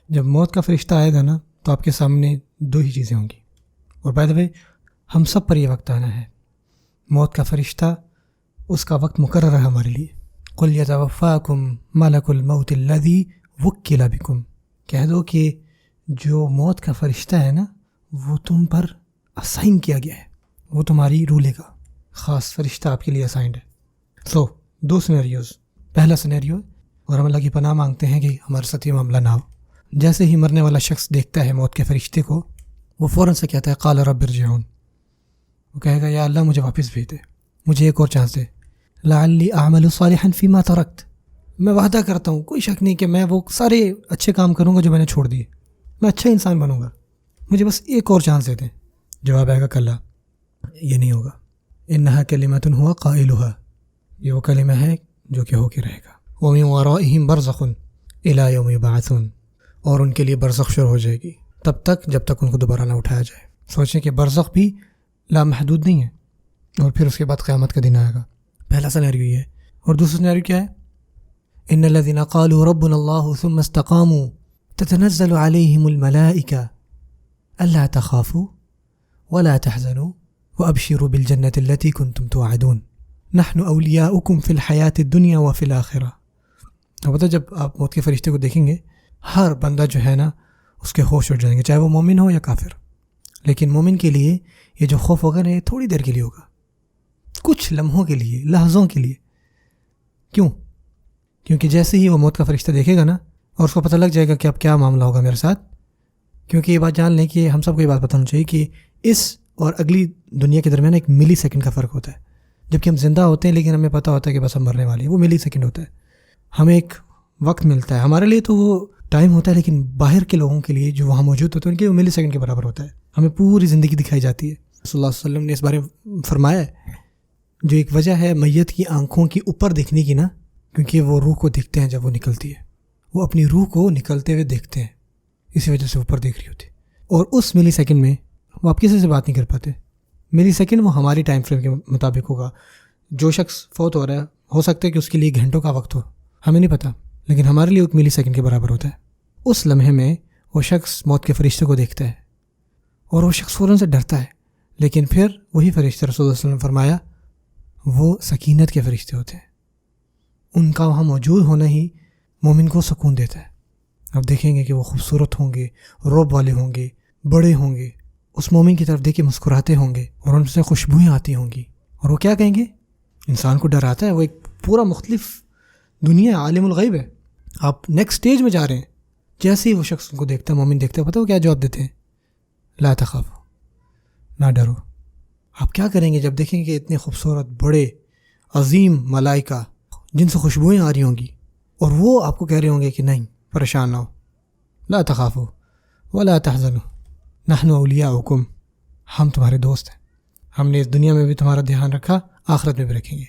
جب موت کا فرشتہ آئے گا نا تو آپ کے سامنے دو ہی چیزیں ہوں گی، اور بائی دا وے ہم سب پر یہ وقت آنا ہے۔ موت کا فرشتہ اس کا وقت مقرر ہے ہمارے لیے۔ قل یتوفاکم ملک الموت الذی وکل بکم، کہہ دو کہ جو موت کا فرشتہ ہے نا وہ تم پر اسائن کیا گیا ہے، وہ تمہاری روح لے گا، خاص فرشتہ آپ کے لیے اسائنڈ ہے۔ سو دو سینیریوز، پہلا سینیریو، اور ہم اللہ کی پناہ مانگتے ہیں کہ ہمارے ساتھ یہ معاملہ نہ ہو، جیسے ہی مرنے والا شخص دیکھتا ہے موت کے فرشتے کو وہ فوراً سے کہتا ہے قال رب ارجعون، وہ کہے گا یا اللہ مجھے واپس بھیج دے، مجھے ایک اور چانس دے، لعلی اعمل صالحا فیما ترکت، میں وعدہ کرتا ہوں کوئی شک نہیں کہ میں وہ سارے اچھے کام کروں گا جو میں نے چھوڑ دیے، میں اچھا انسان بنوں گا، مجھے بس ایک اور چانس دے دیں۔ جواب آئے گا کلا، یہ نہیں ہوگا، انہا کلمۃ ہوا قائلھا، یہ وہ کلمہ ہے جو کہ ہو کے رہے گا، ومن ورائہم برزخ الی یوم یبعثون، اور ان کے لیے برزخ شروع ہو جائے گی تب تک جب تک ان کو دوبارہ نہ اٹھایا جائے۔ سوچیں کہ برزخ بھی لامحدود نہیں ہے، اور پھر اس کے بعد قیامت کا دن آئے گا۔ پہلا سینیریو یہ ہے، اور دوسرا سینیریو کیا ہے؟ ان الذين قالوا ربنا الله ثم استقاموا تتنزل عليهم الملائكة الا تخافوا ولا تحزنوا وابشروا بالجنة التي كنتم توعدون نحن اولیاؤکم فی الحیات الدنیا وفی الآخرہ۔ اب بتا جب آپ موت کے فرشتے کو دیکھیں گے ہر بندہ جو ہے نا اس کے ہوش اڑ جائیں گے، چاہے وہ مومن ہو یا کافر، لیکن مومن کے لیے یہ جو خوف ہوگا نا یہ تھوڑی دیر کے لیے ہوگا، کچھ لمحوں کے لیے، لحظوں کے لیے۔ کیوں؟ کیونکہ جیسے ہی وہ موت کا فرشتہ دیکھے گا نا اور اس کو پتہ لگ جائے گا کہ اب کیا معاملہ ہوگا میرے ساتھ، کیونکہ یہ بات جان لیں کہ ہم سب کو یہ بات بتانا چاہیے کہ اس اور اگلی دنیا کے درمیان ایک ملی سیکنڈ کا فرق ہوتا ہے۔ جبکہ ہم زندہ ہوتے ہیں لیکن ہمیں پتہ ہوتا ہے کہ بس ہم مرنے والے ہیں، وہ ملی سیکنڈ ہوتا ہے، ہمیں ایک وقت ملتا ہے، ہمارے لیے تو وہ ٹائم ہوتا ہے لیکن باہر کے لوگوں کے لیے جو وہاں موجود ہوتے ہیں ان کے وہ ملی سیکنڈ کے برابر ہوتا ہے، ہمیں پوری زندگی دکھائی جاتی ہے۔ صلی اللہ علیہ وسلم نے اس بارے میں فرمایا ہے جو ایک وجہ ہے میت کی آنکھوں کی اوپر دیکھنے کی نا، کیونکہ وہ روح کو دیکھتے ہیں جب وہ نکلتی ہے، وہ اپنی روح کو نکلتے ہوئے دیکھتے ہیں، اسی وجہ سے اوپر دیکھ رہی ہوتی ہے، اور اس ملی سیکنڈ میں وہ آپ کسی سے بات نہیں کر پاتے۔ ملی سیکنڈ وہ ہماری ٹائم فریم کے مطابق ہوگا، جو شخص فوت ہو رہا ہے ہو سکتا ہے کہ اس کے لیے گھنٹوں کا وقت ہو، ہمیں نہیں پتہ، لیکن ہمارے لیے ایک ملی سیکنڈ کے برابر ہوتا ہے۔ اس لمحے میں وہ شخص موت کے فرشتے کو دیکھتا ہے اور وہ شخص فوراً سے ڈرتا ہے، لیکن پھر وہی فرشتے رسول اللہ صلی اللہ علیہ وسلم نے فرمایا وہ سکینت کے فرشتے ہوتے ہیں، ان کا وہاں موجود ہونا ہی مومن کو سکون دیتا ہے۔ اب دیکھیں گے کہ وہ خوبصورت ہوں گے، رعب والے ہوں گے، بڑے ہوں گے، اس مومن کی طرف دیکھ کے مسکراتے ہوں گے اور ان سے خوشبوئیں آتی ہوں گی، اور وہ کیا کہیں گے؟ انسان کو ڈر آتا ہے، وہ ایک پورا مختلف دنیا ہے، عالم الغیب ہے، آپ نیکسٹ سٹیج میں جا رہے ہیں۔ جیسے ہی وہ شخص کو دیکھتا ہے، مومن دیکھتا ہے، پتہ وہ کیا جواب دیتے ہیں؟ لا تخافوا، نہ ڈرو۔ آپ کیا کریں گے جب دیکھیں گے اتنے خوبصورت بڑے عظیم ملائکہ جن سے خوشبوئیں آ رہی ہوں گی اور وہ آپ کو کہہ رہے ہوں گے کہ نہیں پریشان نہ ہو، لا تخافوا ولا تحزنوا نحن اولیاؤکم، ہم تمہارے دوست ہیں، ہم نے اس دنیا میں بھی تمہارا دھیان رکھا، آخرت میں بھی رکھیں گے۔